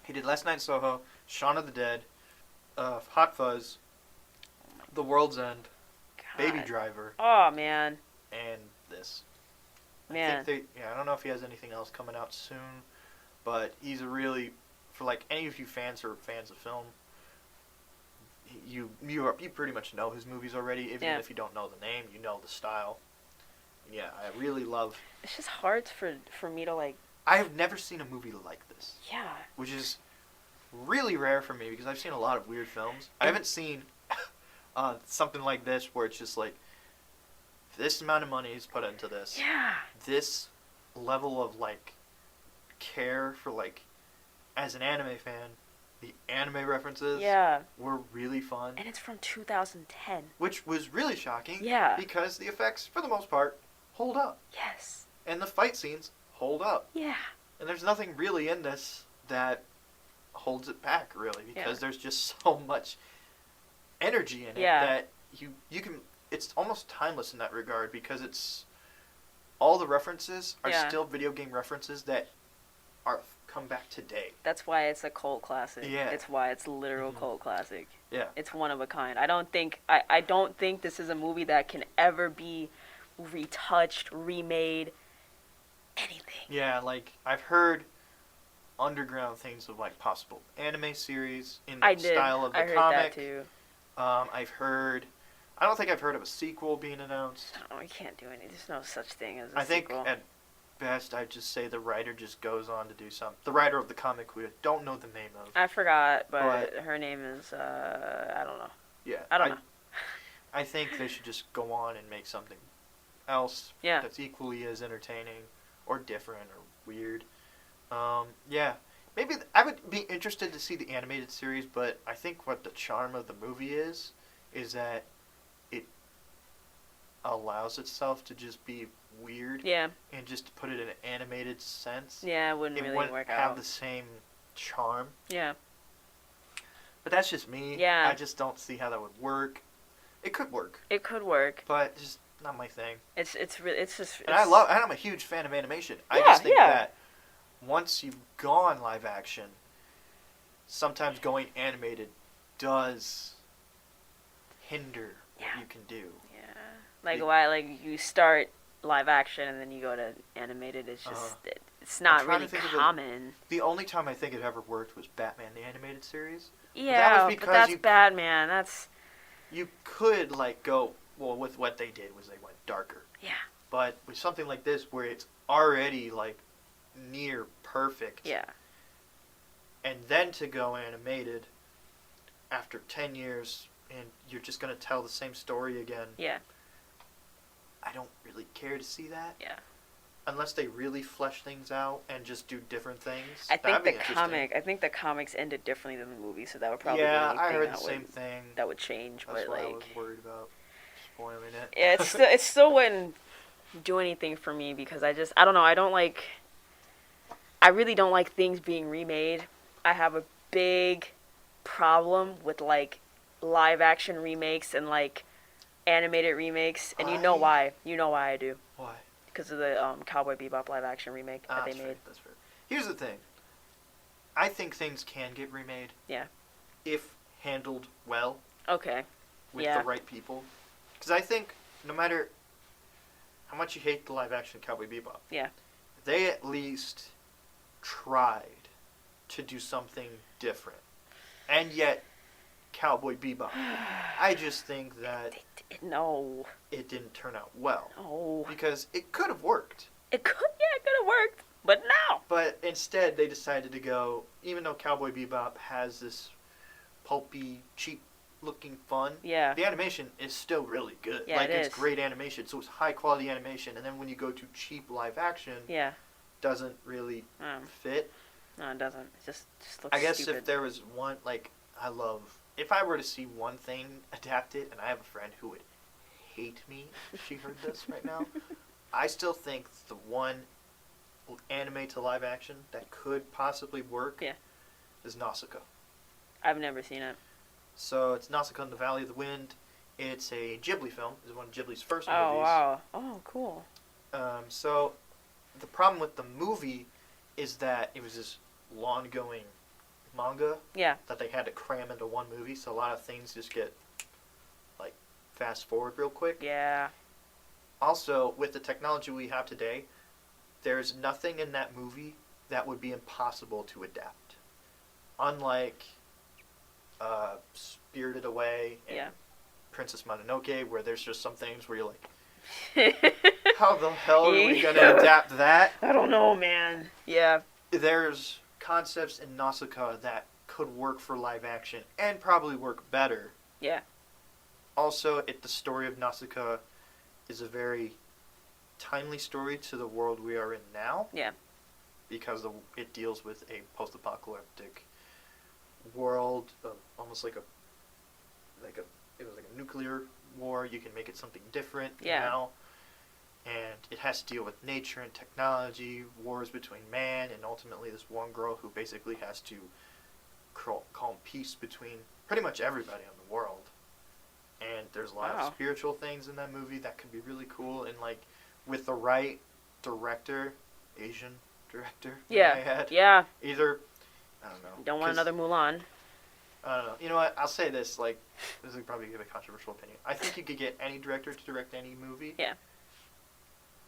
He did Last Night in Soho, Shaun of the Dead, Hot Fuzz, The World's End, Baby God. Driver, Oh man, and this. man. I don't know if he has anything else coming out soon, but he's a really, for like any of you fans who are fans of film, you pretty much know his movies already. Even Yeah. if you don't know the name, you know the style. Yeah, I really love. It's just hard for me to like. I have never seen a movie like this, Yeah. which is really rare for me because I've seen a lot of weird films. I haven't seen something like this where it's just like this amount of money is put into this. Yeah. This level of like care for like as an anime fan, the anime references Yeah. were really fun, And it's from 2010. which was really shocking. Yeah. Because the effects, for the most part, hold up, Yes. and the fight scenes hold up, Yeah. and there's nothing really in this that holds it back really because Yeah. there's just so much energy in it Yeah. that you can. It's almost timeless in that regard because it's all the references are Yeah. still video game references that are come back today. That's why it's a cult classic. Yeah. It's why it's a literal Mhm. cult classic. Yeah. It's one of a kind. I don't think this is a movie that can ever be retouched, remade, anything. Yeah, like I've heard underground things of like possible anime series in the style of the I heard comic. that too. I don't think I've heard of a sequel being announced. No, we can't do any. There's no such thing as a I think sequel. at best I'd just say the writer just goes on to do something. The writer of the comic we don't know the name of. I forgot, but But- her name is I don't know. Yeah. I don't know. I think they should just go on and make something else that's equally as entertaining or different or weird. Yeah. Maybe I would be interested to see the animated series, but I think what the charm of the movie is that it allows itself to just be weird. Yeah. And just to put it in an animated sense. Yeah, it wouldn't really work out. Have the same charm. Yeah. But that's just me. Yeah. I just don't see how that would work. It could work. It could work. But it's just not my thing. It's just. And I'm a huge fan of animation. I just think that once you've gone live action, sometimes going animated does hinder what you can do. Yeah. Like you start live action and then you go to animated. It's just it's not really common. The only time I think it ever worked was Batman the Animated Series. Yeah, but that's Batman. That's you could go with what they did was they went darker. Yeah. But with something like this where it's already near perfect. Yeah. And then to go animated after 10 years and you're just going to tell the same story again. Yeah. I don't really care to see that. Yeah. Unless they really flesh things out and just do different things. I think the comics ended differently than the movie, so that would probably be I heard the same thing. That would change, That's but why I was worried about spoiling it. Yeah, it still wouldn't do anything for me because I don't know, I really don't like things being remade. I have a big problem with live action remakes and animated remakes, and you know why I do. Why? Because of the Cowboy Bebop live action remake that they made. That's fair. Here's the thing. I think things can get remade. Yeah. If handled well. Okay. With the right people. Because I think no matter how much you hate the live action Cowboy Bebop. Yeah. They at least tried to do something different. And yet, Cowboy Bebop. I just think that it didn't turn out well. No. Because it could have worked. It could have worked, but no. But instead, they decided to go, even though Cowboy Bebop has this pulpy, cheap-looking fun, the animation is still really good. Yeah, it's great animation, so it's high-quality animation. And then when you go to cheap live action, doesn't really fit. No, it doesn't. It just looks I guess stupid. if there was one, if I were to see one thing adapted, and I have a friend who would hate me if she heard this right now, I still think the one anime to live action that could possibly work is Nausicaa. I've never seen it. So it's Nausicaa in the Valley of the Wind. It's a Ghibli film. It's one of Ghibli's first movies. Oh, wow. Oh, cool. So the problem with the movie is that it was this long-going manga that they had to cram into one movie, so a lot of things just get fast forward real quick. Yeah. Also, with the technology we have today, there's nothing in that movie that would be impossible to adapt. Unlike Spirited Away and Princess Mononoke, where there's just some things where you're how the hell are we going to adapt that? I don't know, man. Yeah. There's concepts in Nausicaa that could work for live action and probably work better. Yeah. Also, the story of Nausicaa is a very timely story to the world we are in now. Yeah. Because it deals with a post-apocalyptic world of almost it was like a nuclear war. You can make it something different now. And it has to deal with nature and technology, wars between man, and ultimately this one girl who basically has to calm peace between pretty much everybody in the world. And there's a lot of spiritual things in that movie that could be really cool. And with the right director, Asian director, yeah. Either, I don't know. Don't want another Mulan. I don't know. You know what? I'll say this. This is probably a controversial opinion. I think you could get any director to direct any movie. Yeah.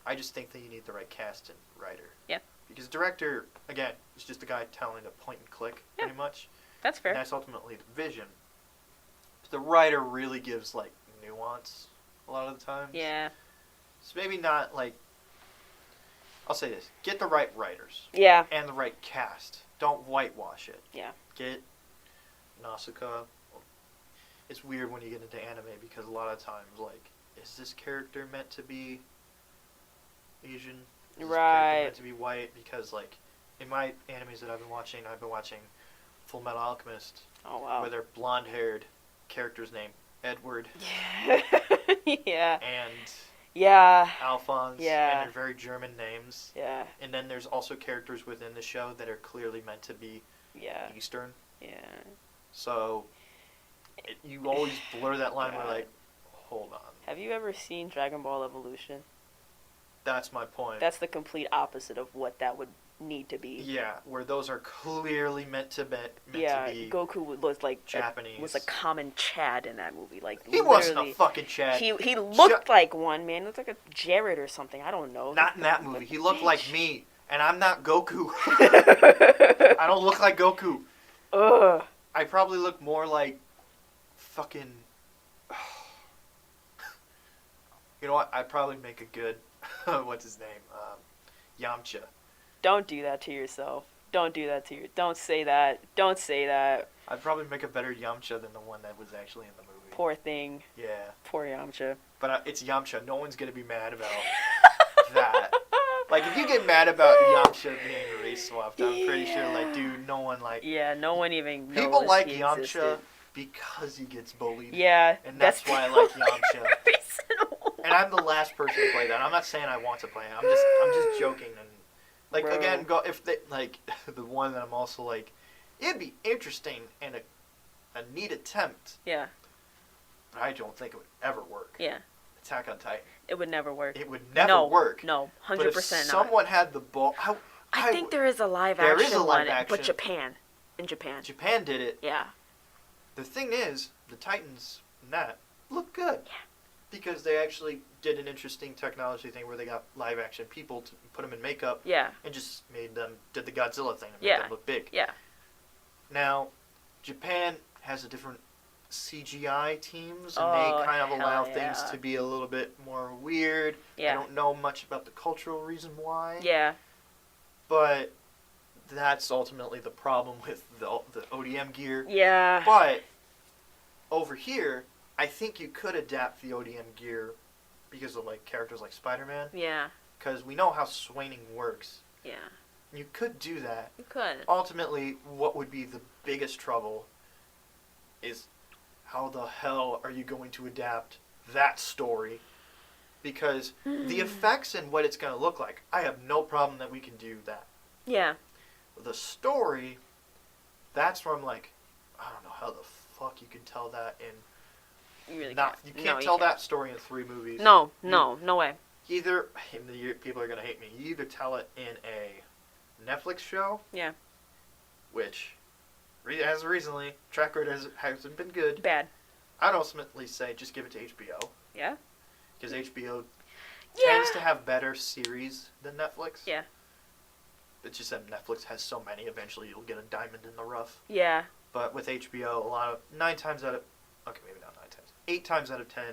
I just think that you need the right cast and writer. Yeah. Because director, again, is just a guy telling a point and click, pretty much. That's fair. And that's ultimately the vision. But the writer really gives, nuance a lot of the time. Yeah. So maybe not, I'll say this. Get the right writers. Yeah. And the right cast. Don't whitewash it. Yeah. Get Nausicaa. it's weird when you get into anime because a lot of times, like, is this character meant to be Asian? Is this character meant to be white? Because, like, in my animes that I've been watching Full Metal Alchemist. Oh, wow. Where they're blonde-haired characters named Edward. Yeah. And yeah. Alphonse. Yeah. And they're very German names. Yeah. And then there's also characters within the show that are clearly meant to be Eastern. Yeah. So you always blur that line where, like, hold on. Have you ever seen Dragon Ball Evolution? That's my point. That's the complete opposite of what that would need to be. Yeah, where those are clearly meant to be Goku was like Japanese. Was a common Chad in that movie. Like he wasn't a fucking Chad. He looked like one, man. He looked like a Jared or something. I don't know. Not in that movie. He looked like me, and I'm not Goku. I don't look like Goku. Ugh. I probably look more like fucking. You know what? I'd probably make a good. What's his name? Yamcha. Don't do that to yourself. Don't do that to your. Don't say that. Don't say that. I'd probably make a better Yamcha than the one that was actually in the movie. Poor thing. Yeah. Poor Yamcha. But it's Yamcha. No one's gonna be mad about that. Like, if you get mad about Yamcha being race swapped, I'm pretty sure, like, dude, no one, like... Yeah, no one even knows people like he Yamcha existed. Because he gets bullied. Yeah. And that's why I like Yamcha. Reason. And I'm the last person to play that. I'm not saying I want to play it. I'm just joking. And, like, Bro. again, if they, like, the one that I'm also, like, it'd be interesting and a neat attempt. Yeah. But I don't think it would ever work. Yeah. Attack on Titan. It would never work. It would never work. No, 100% but if not. someone had the ball... I think there is a live action one, but Japan. In Japan. Japan did it. Yeah. The thing is, the Titans in that look good. Yeah. Because they actually did an interesting technology thing where they got live action people to put them in makeup. Yeah. And just did the Godzilla thing and made them look big. Yeah. Now, Japan has a different CGI teams, and Oh, they kind of allow hell things yeah. to be a little bit more weird. Yeah. I don't know much about the cultural reason why. Yeah. But that's ultimately the problem with the ODM gear. Yeah. But over here, I think you could adapt the ODM gear because of, like, characters like Spider-Man. Yeah. Because we know how swaining works. Yeah. You could do that. You could. Ultimately, what would be the biggest trouble is how the hell are you going to adapt that story? Because the effects and what it's going to look like, I have no problem that we can do that. Yeah. The story, that's where I'm like, I don't know how the fuck you can tell that in... You really can't. can't. You can't tell that story in 3 movies. No way. Either, people are going to hate me, you either tell it in a Netflix show. Yeah. Which, as recently, track record hasn't been good. Bad. I'd ultimately say just give it to HBO. Yeah? Because HBO tends to have better series than Netflix. Yeah. It's just that Netflix has so many, eventually you'll get a diamond in the rough. Yeah. But with HBO, 9 times out of... Okay, maybe not 9 times. 8 times out of 10,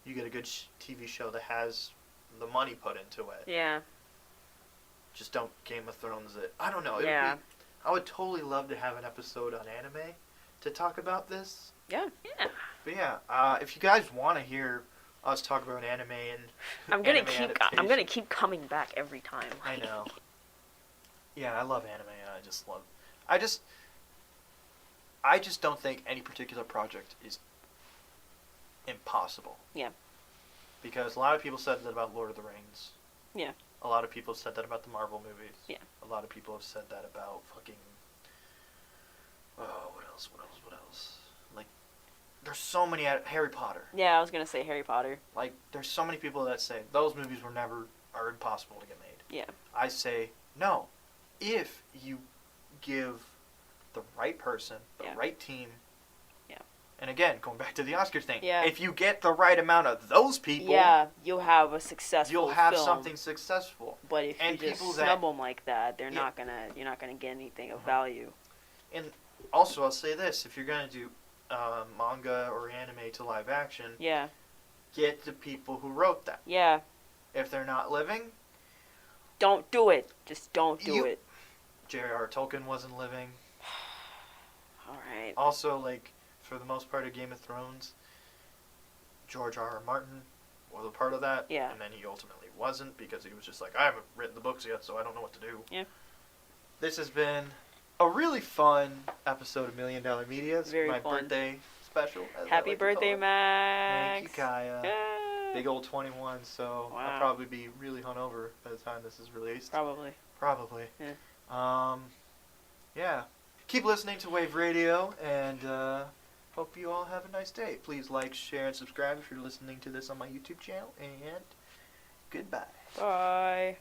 you get a good TV show that has the money put into it. Yeah. Just don't Game of Thrones it. I don't know. Yeah. I would totally love to have an episode on anime to talk about this. Yeah. Yeah. But yeah, if you guys want to hear us talk about anime and I'm gonna keep coming back every time. I know. Yeah, I love anime, and I just don't think any particular project is impossible. Yeah. Because a lot of people said that about Lord of the Rings. Yeah. A lot of people said that about the Marvel movies. Yeah. A lot of people have said that about fucking... Oh, what else? Like, there's so many... Harry Potter. Yeah, I was gonna say Harry Potter. Like, there's so many people that say those movies are impossible to get made. Yeah. I say, no. If you give the right person, the right team... Yeah. And again, going back to the Oscars thing. Yeah. If you get the right amount of those people... Yeah, you'll have a successful You'll have film. something successful. But if you just snub them like that, you're not gonna get anything of value. And also, I'll say this: if you're gonna do manga or anime to live action, get the people who wrote that. Yeah. If they're not living, don't do it. Just don't do it. J.R.R. Tolkien wasn't living. All right. Also, like, for the most part of Game of Thrones. George R.R. Martin was a part of that. Yeah. And then he ultimately wasn't because he was just like, I haven't written the books yet, so I don't know what to do. Yeah. This has been a really fun episode of $1 Million Media. It's Very my fun. birthday special. Happy birthday, Max. Thank you, Kyah. Yeah. Big old 21, so Wow. I'll probably be really hungover by the time this is released. Probably. Yeah. Yeah. Keep listening to Wave Radio, and hope you all have a nice day. Please like, share, and subscribe if you're listening to this on my YouTube channel, and goodbye. Bye.